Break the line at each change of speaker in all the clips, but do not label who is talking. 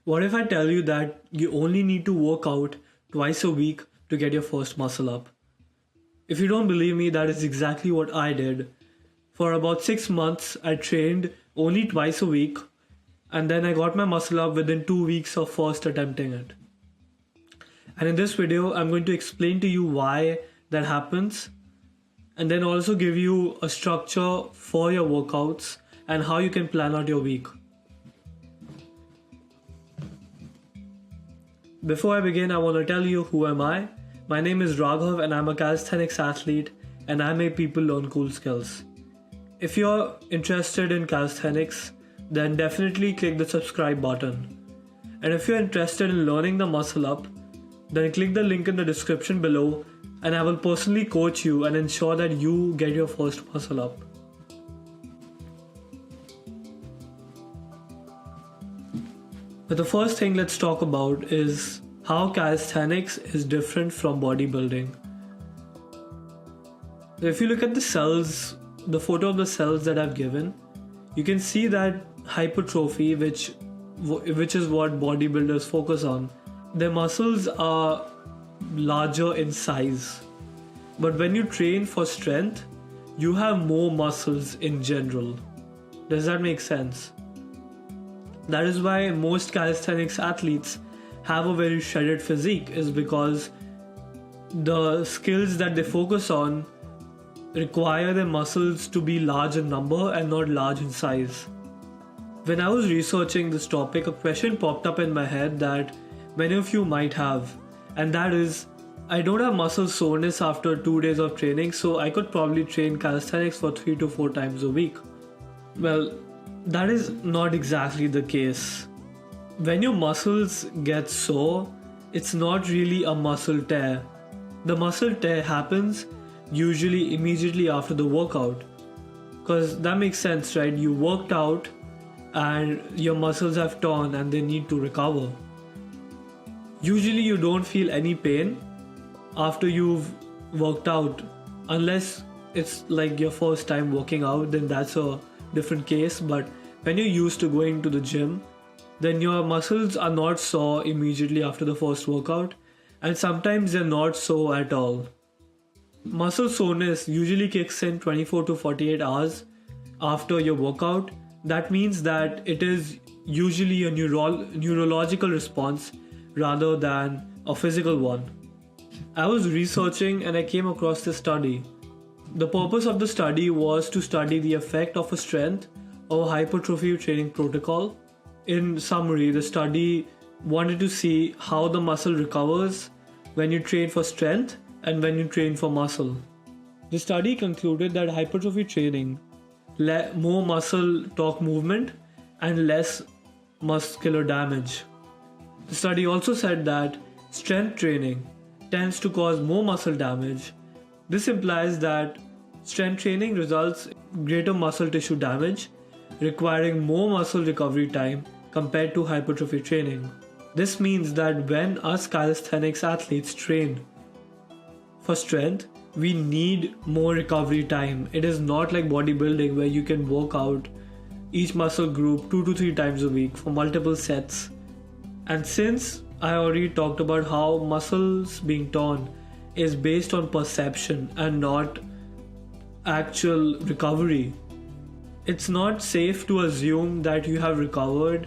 What if I tell you that you only need to work out twice a week to get your first muscle up? If you don't believe me, that is exactly what I did. For about 6 months, I trained only twice a week, and then I got my muscle up within 2 weeks of first attempting it. And in this video, I'm going to explain to you why that happens, and then also give you a structure for your workouts and how you can plan out your week. Before I begin, I want to tell you who am I. My name is Raghav and I'm a calisthenics athlete, and I make people learn cool skills. If you're interested in calisthenics, then definitely click the subscribe button. And if you're interested in learning the muscle up, then click the link in the description below and I will personally coach you and ensure that you get your first muscle up. But the first thing let's talk about is how calisthenics is different from bodybuilding. So if you look at the cells, the photo of the cells that I've given, you can see that hypertrophy, which is what bodybuilders focus on. Their muscles are larger in size. But when you train for strength, you have more muscles in general. Does that make sense? That is why most calisthenics athletes have a very shredded physique, is because the skills that they focus on require their muscles to be large in number and not large in size. When I was researching this topic, a question popped up in my head that many of you might have, and that is, I don't have muscle soreness after 2 days of training, so I could probably train calisthenics for 3 to 4 times a week. Well, that is not exactly the case. When your muscles get sore, it's not really a muscle tear. The muscle tear happens usually immediately after the workout. Because that makes sense, right? You worked out and your muscles have torn and they need to recover. Usually you don't feel any pain after you've worked out, unless it's like your first time working out, then that's a different case. But when you're used to going to the gym, then your muscles are not sore immediately after the first workout, and sometimes they're not sore at all. Muscle soreness usually kicks in 24 to 48 hours after your workout. That means that it is usually a neurological response rather than a physical one. I was researching and I came across this study. The purpose of the study was to study the effect of a strength or hypertrophy training protocol. In summary, the study wanted to see how the muscle recovers when you train for strength and when you train for muscle. The study concluded that hypertrophy training more muscle torque movement and less muscular damage. The study also said that strength training tends to cause more muscle damage. This implies that strength training results in greater muscle tissue damage, requiring more muscle recovery time compared to hypertrophy training. This means that when us calisthenics athletes train for strength, we need more recovery time. It is not like bodybuilding where you can work out each muscle group 2 to 3 times a week for multiple sets. And since I already talked about how muscles being torn is based on perception and not actual recovery, it's not safe to assume that you have recovered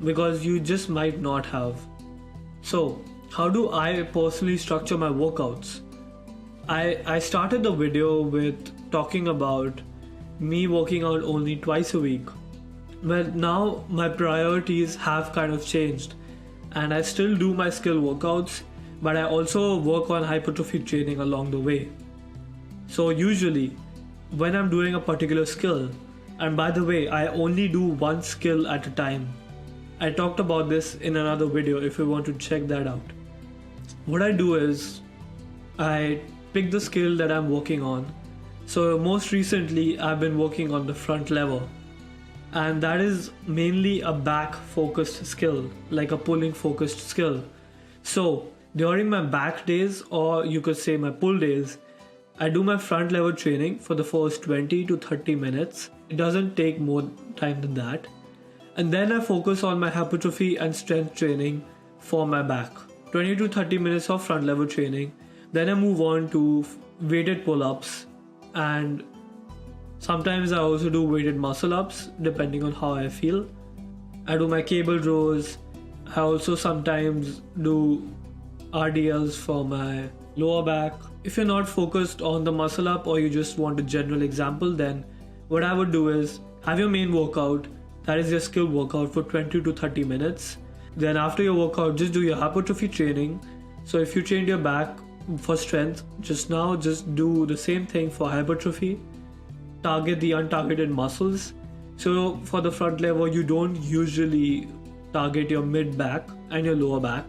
because you just might not have. So, how do I personally structure my workouts? I started the video with talking about me working out only twice a week. Well, now my priorities have kind of changed, and I still do my skill workouts, but I also work on hypertrophy training along the way. So usually, when I'm doing a particular skill, and by the way, I only do one skill at a time. I talked about this in another video if you want to check that out. What I do is, I pick the skill that I'm working on. So most recently, I've been working on the front lever. And that is mainly a back focused skill, like a pulling focused skill. So during my back days, or you could say my pull days, I do my front lever training for the first 20 to 30 minutes. It doesn't take more time than that. And then I focus on my hypertrophy and strength training for my back. 20 to 30 minutes of front lever training. Then I move on to weighted pull-ups, and sometimes I also do weighted muscle ups depending on how I feel. I do my cable rows. I also sometimes do RDLs for my lower back. If you're not focused on the muscle up or you just want a general example, then what I would do is have your main workout, that is your skill workout, for 20 to 30 minutes. Then after your workout, just do your hypertrophy training. So if you trained your back for strength just now, just do the same thing for hypertrophy. Target the untargeted muscles. So for the front lever, you don't usually target your mid back and your lower back.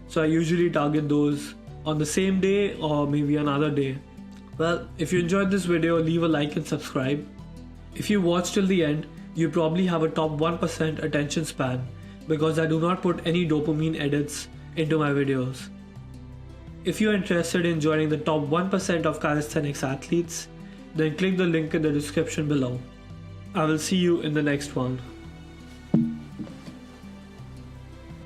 So I usually target those on the same day or maybe another day. Well, if you enjoyed this video, leave a like and subscribe. If you watched till the end, you probably have a top 1% attention span because I do not put any dopamine edits into my videos. If you're interested in joining the top 1% of calisthenics athletes, then click the link in the description below. I will see you in the next one.